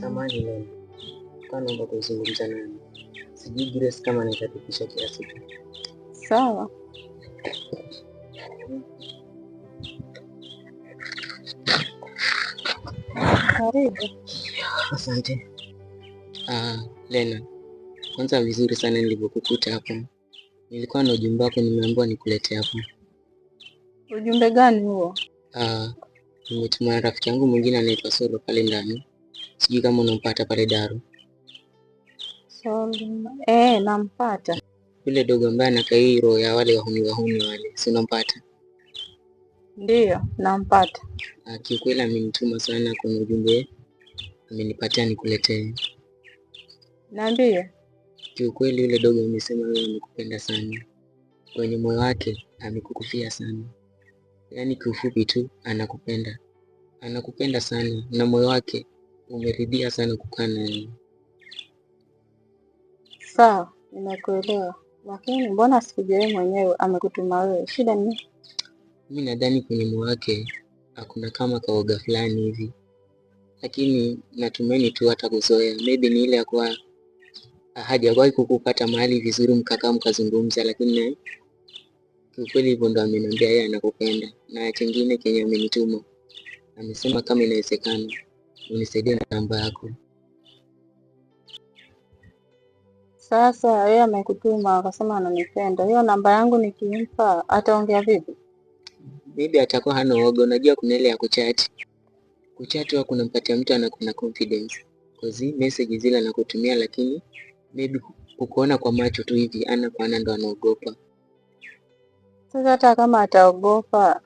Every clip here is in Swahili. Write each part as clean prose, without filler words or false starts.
Samahani leo. Kwa naomba kuzungumza nani? Sijui Grace kama nitafikisha kiasi. Sawa. Karibu. Asante. Lena. Kwanza vizuri sana nilivyokukuta hapa. Nilikuwa na ujumbe wako nimeambiwa nikuletee hapa. Ujumbe gani huo? Nimetuma rafiki yangu mwingine anaitwa Solo pale ndani. Sijui kama unampata pale Daro. Solo. Nampata. Yule dogo ambaye anakaa hii roho ya wale wahuni wale. Si unampata? Ndiyo, nampata. Kiukweli amenituma sana kwenye ujumbe. Amenipatia nikuletee. Niambie. Kiukweli yule dogo amesema wewe amekupenda sana. Kwenye moyo wake amekukufia sana. Yaani kiufupi tu anakupenda. Anakupenda sana na moyo wake umeridhia sana kukaa naye. Sawa, nimekuelewa. Lakini mbona sikuje wewe mwenyewe amekutuma wewe? Shida ni? Mimi nadhani kwenye moyo wake hakuna kama kaoga fulani hivi. Lakini natumaini tu hata kuzoea. Maybe ni ile ya kwa hajawahi kukupata mahali vizuri mkakaa mkazungumza, lakini kiukweli hivyo ndo ameniambia yeye anakupenda. Na kingine kenye amenituma amesema kama inawezekana unisaidie na namba yako. Sasa yeye amekutuma akasema ananipenda. Hiyo namba yangu nikimpa ataongea vipi? Maybe atakuwa hana uoga. Unajua kuna ile ya kuchati. Kuchati wa kunampatia mtu anakuwa confidence. Kozi message zile anakutumia, lakini maybe kukuona kwa macho tu hivi ana kwa ana ndo anaogopa. Sasa hata kama ataogopa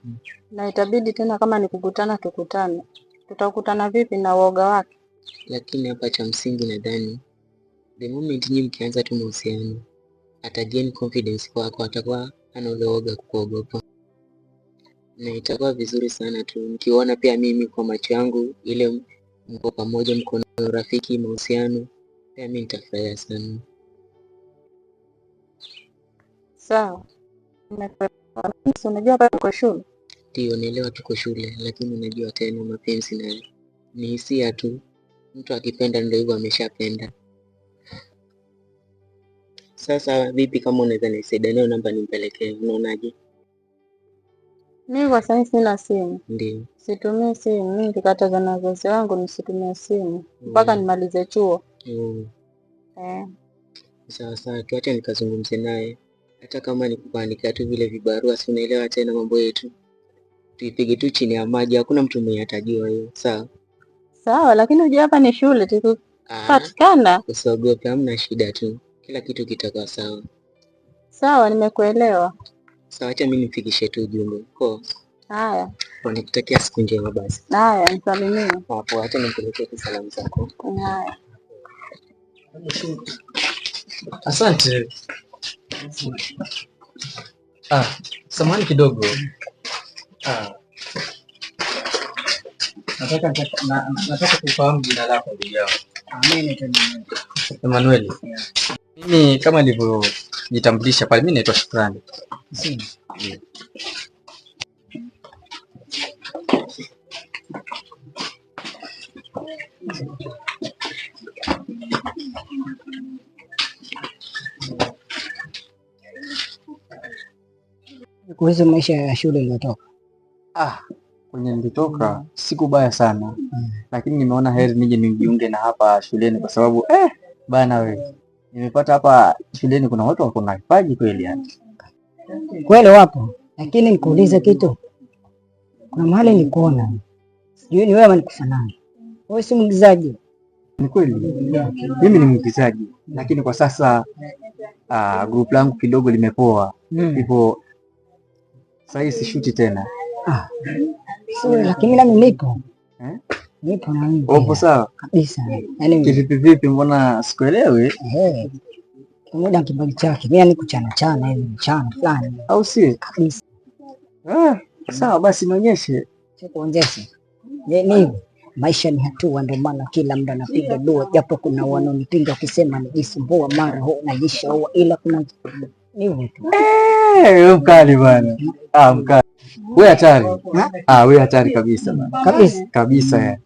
na itabidi tena kama nikukutana tukutane. Tutakutana vipi na uoga wake? Lakini hapa cha msingi nadhani the moment nyinyi mkianza tu mahusiano atagain confidence kwako, atakuwa hana ule uoga kukuogopa. Na itakuwa vizuri sana tu nikiona pia mimi kwa macho yangu ile mko pamoja, mko na rafiki, mahusiano, pia mimi nitafurahia sana. Sawa. Unajua hapa tuko shule? Ndio, naelewa tuko shule, lakini unajua tena mapenzi na ni hisia tu. Mtu akipenda ndio hivyo, ameshapenda. Sasa vipi kama unaweza nisaidia nayo namba nimpelekee, unaonaje? Mimi kwa sasa sina simu. Ndio. Situmii simu. Mimi nikikataza na wazazi wangu nisitumie simu mpaka nimalize chuo. Sawa, tuache nikazungumze naye. Hata kama ni kukuandikia tu vile vibarua, si unaelewa tena mambo yetu. Tuipige tu chini ya maji, hakuna mtu mwenye atajua hiyo. Sawa, lakini unajua hapa ni shule tukipatikana. Usiogope, hamna shida tu. Kila kitu kitakuwa sawa. Sawa, nimekuelewa. Sawa, acha mimi nifikishe tu ujumbe. Haya. Nikutakia siku njema basi. Haya, nisalimie. Hapo acha nikuletee salamu zako. Haya. Asante. Samahani kidogo. Nataka kufahamu jina lako ndugu yangu. Emmanuel. Mimi kama nilivyojitambulisha pale, mimi naitwa Shukrani. Kuhusu maisha ya shule uliotoka? Kwenye nilitoka siku baya sana. Lakini nimeona heri nije nijiunge na hapa shuleni kwa sababu bana wewe, nimepata hapa shuleni kuna watu wako na kipaji kweli yani. Kweli wapo, lakini nikuulize kitu. Kuna mahali nikuona. Sijui ni wewe ama nikufanana. Wewe si mwigizaji? Ni kweli. Mimi ni mwigizaji, lakini kwa sasa group langu kidogo limepoa. Hivyo sasa sishuti tena. Sio, lakini nami nipo. Nipo na mimi. Upo sawa? Kabisa. Yaani vipi mbona sikuelewi? Muda kimbali chake. Mimi niko chana hivi mchana fulani. Au si? Kabisa. Sawa basi nionyeshe. Kuonyesha. Ni maisha ni hatua, ndio maana kila mtu anapiga dua, japo kuna wanaonipinga wakisema najisumbua mara huo najishaua, ila kuna ni hivyo tu. Mkali bwana. Mkali. Wewe hatari. Wewe hatari kabisa bwana. Kabisa. Kabisa.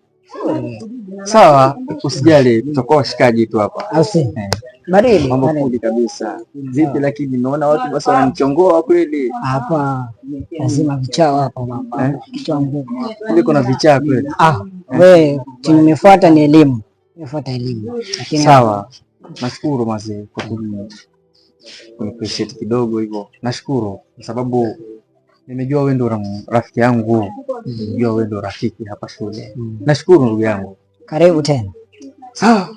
Sawa, usijali, tutakuwa washikaji tu hapa. au si? Eh, Baridi mambo baridi. kuli kabisa. Vipi lakini naona watu basi wananichongoa kweli. Hapa lazima vichao hapa mama. Kichwa ngumu. Kule kuna vichaa kweli. We nimefuata ni elimu. Nimefuata elimu. Lakini Sawa. Nashukuru mazee kwa appreciate kidogo hivyo. Nashukuru kwa sababu nimejua wewe ndo rafiki yangu. Nimejua wewe ndo rafiki hapa shule. Nashukuru ndugu yangu. karibu tena. Sawa.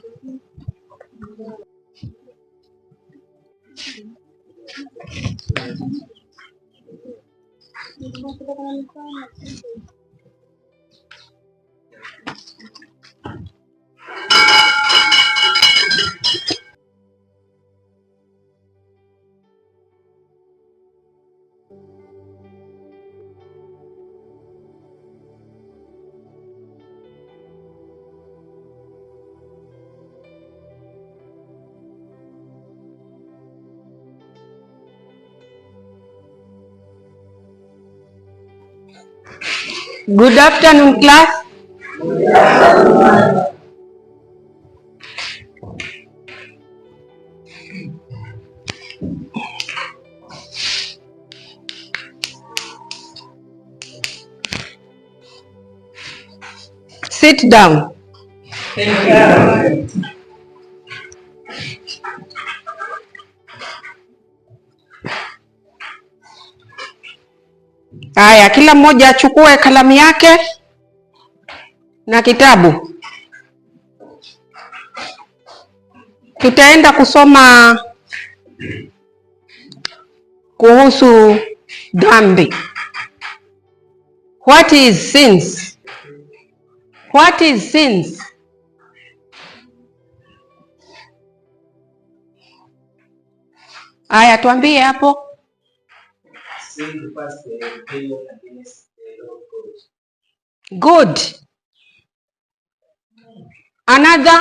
Good afternoon, class. Sit down. Haya, kila mmoja achukue kalamu yake na kitabu. Tutaenda kusoma kuhusu dhambi. What is sins? What is sins? Haya, tuambie hapo. Good. Another?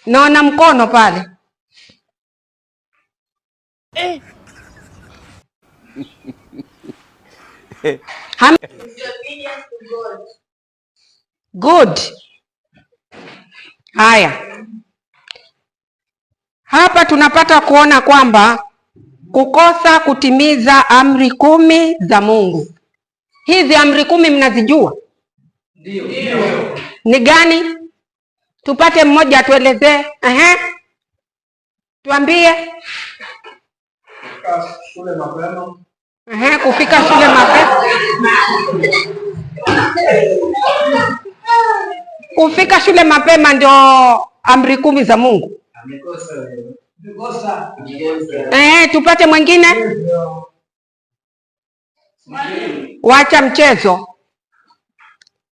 Naona mkono pale. Good. Haya. Hapa tunapata kuona kwamba kukosa kutimiza amri 10 za Mungu. Hizi amri 10 mnazijua? Ndio. Ni gani? Tupate mmoja atuelezee. Tuambie. Kufika shule mapema. Kufika shule mapema. Kufika shule mapema ndio amri 10 za Mungu. Tupate mwingine. Wacha mchezo.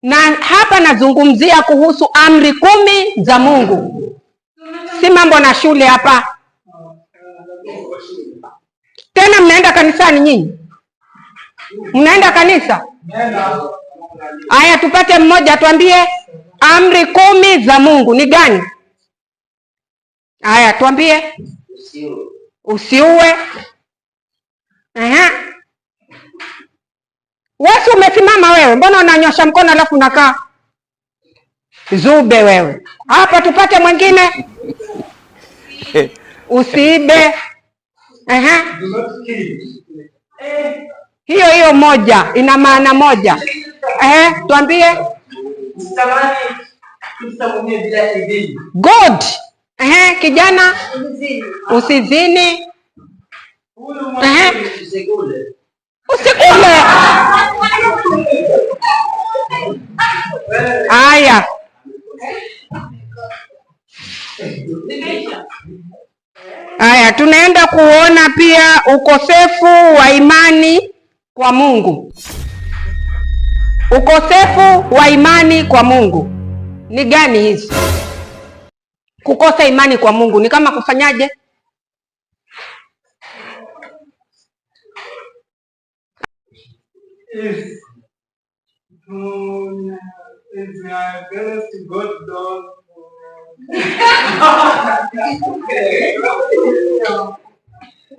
Na hapa nazungumzia kuhusu amri 10 za Mungu. Si mambo na shule hapa. Tena mnaenda kanisani nyinyi? Mnaenda kanisa? Haya, tupate mmoja tuambie amri 10 za Mungu ni gani? Haya, tuambie. Usiue. Wewe umesimama wewe, mbona unanyosha mkono alafu unakaa? Zube wewe. Hapa tupate mwingine. Usiibe. Hiyo moja ina maana moja. Tuambie. Good. Kijana. Usizini. Usikule. Haya. Haya, tunaenda kuona pia ukosefu wa imani kwa Mungu. Ukosefu wa imani kwa Mungu ni gani hizi? Kukosa imani kwa Mungu ni kama kufanyaje?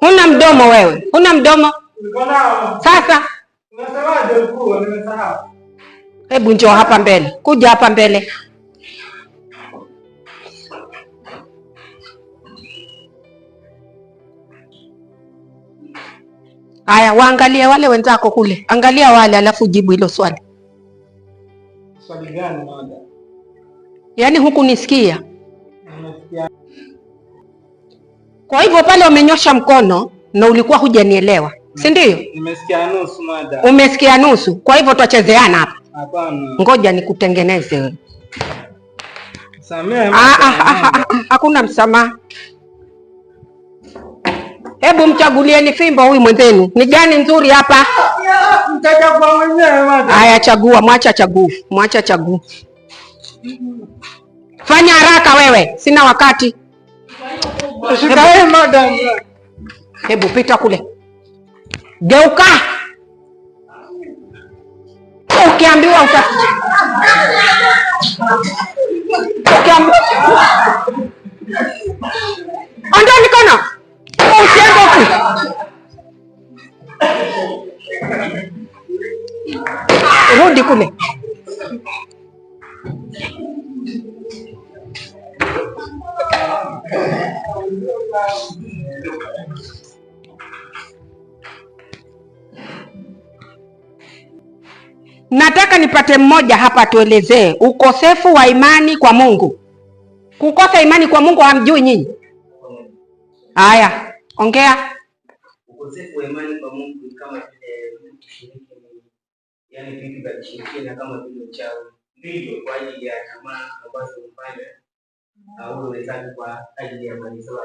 Huna mdomo wewe, huna mdomo. Sasa unasemaje mkuu? Nimesahau. hebu njoo hapa mbele. Kuja hapa mbele. Haya, waangalie wale wenzako kule. Angalia wale alafu jibu hilo swali. Swali gani mada? Yaani huku nisikia. Nimesikia. Kwa hivyo pale umenyosha mkono na ulikuwa hujanielewa, si ndio? Nimesikia nusu mada. Umesikia nusu. Kwa hivyo twachezeana hapa. Hapana. Ngoja nikutengeneze wewe. Samehe. Hakuna msamaha. Hebu mchagulieni fimbo huyu mwenzenu. Ni gani nzuri hapa? Mtachagua mwenyewe mada. Haya, chagua, mwacha chague. Mwacha chague. Fanya haraka wewe, sina wakati. Shikae mada. Hebu pita kule. Geuka. Ukiambiwa utafute. Ondoa mikono. Usiende huku. Rudi kule. Nataka nipate mmoja hapa tuelezee ukosefu wa imani kwa Mungu. Kukosa imani kwa Mungu hamjui nyinyi? Haya, ongea. Ukosefu wa imani kwa Mungu ni kama vile kushiriki, yani vitu vya kushirikiana kama vile uchawi, ndivyo kwa ajili ya tamaa ambazo hufanya au wenzake kwa ajili ya mali zao.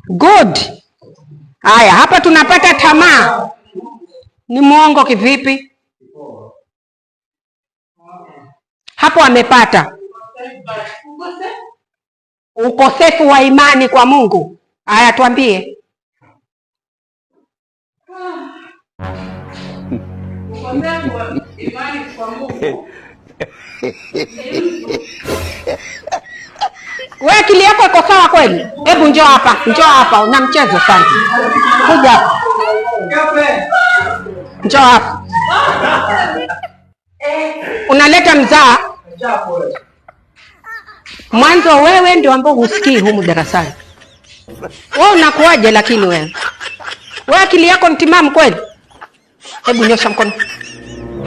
Good. Haya, hapa tunapata tamaa. Ni muongo kivipi? Hapo amepata ukosefu wa imani kwa Mungu. Haya, tuambie. Ukosefu wa imani kwa Mungu. Wewe akili yako iko sawa kweli? Hebu njoo hapa, njoo hapa, una mchezo sana. Kuja hapa. Njoo hapa. Unaleta mzaa. Mwanzo wewe ndio ambao husikii humu darasani. Wewe unakuaje lakini wewe? Wewe akili yako ni timamu kweli? Hebu nyosha mkono.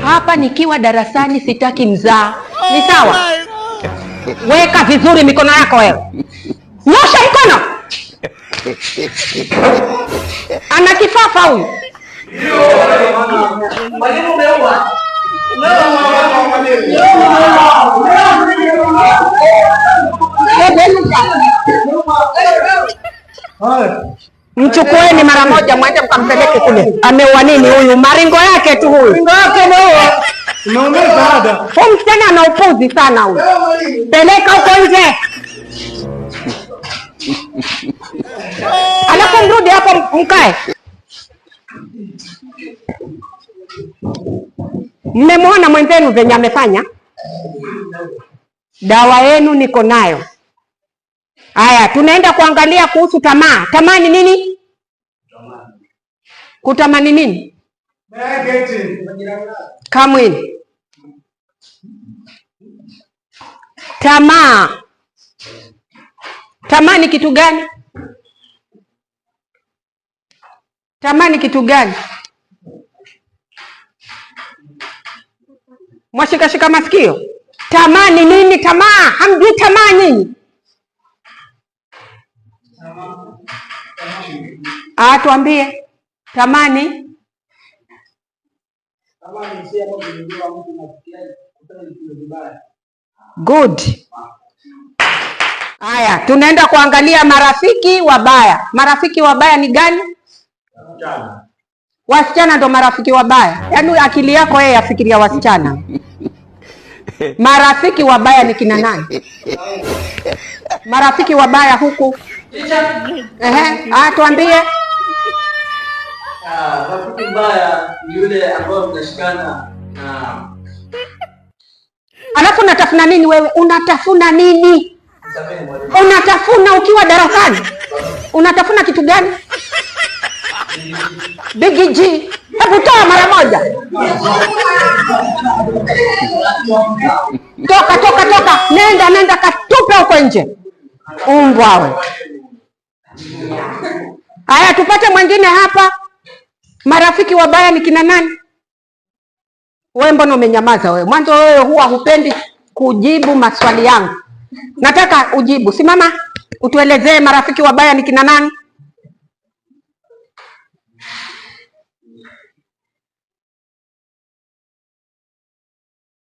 Hapa nikiwa darasani sitaki mzaa. Ni sawa? Weka vizuri mikono yako wewe. Nyosha mkono. Ana kifafa huyu. Mwalimu umeua. Mchukueni mara moja mwende mkampeleke kule. Ameua nini huyu? Maringo yake tu huyu. Maringo yake ameua. Umeumiza ada. Huyu msichana ana upuzi sana huyu. Peleka huko nje. Alafu mrudi hapo mkae. Mmemwona mwenzenu venye amefanya? Dawa yenu niko nayo. Haya, tunaenda kuangalia kuhusu tamaa. Tamaa ni nini? Kutamani nini? Kamwini. Tamaa. Tamaa ni kitu gani? Tamaa ni kitu gani? Mwashikashika masikio. Tamaa ni nini? Tamaa. Hamjui tamaa nyinyi? Tuambie. Tamaa ni? Good. Haya, tunaenda kuangalia marafiki wabaya. Marafiki wabaya ni gani? Wasichana ndo marafiki wabaya. Yaani akili yako yeye afikiria wasichana. Marafiki wabaya ni kina nani? Marafiki wabaya huku. Tuambie. Rafiki mbaya ni yule ambao tunashikana na. Alafu unatafuna nini wewe? Unatafuna nini? Unatafuna ukiwa darasani? Unatafuna kitu gani? Big G, hebu toa mara moja. Toka. Nenda katupe huko nje. Umbwa we. Haya, tupate mwingine hapa. Marafiki wabaya ni kina nani? Wewe mbona umenyamaza wewe? Mwanzo wewe huwa hupendi kujibu maswali yangu. Nataka ujibu. Simama, utuelezee marafiki wabaya ni kina nani?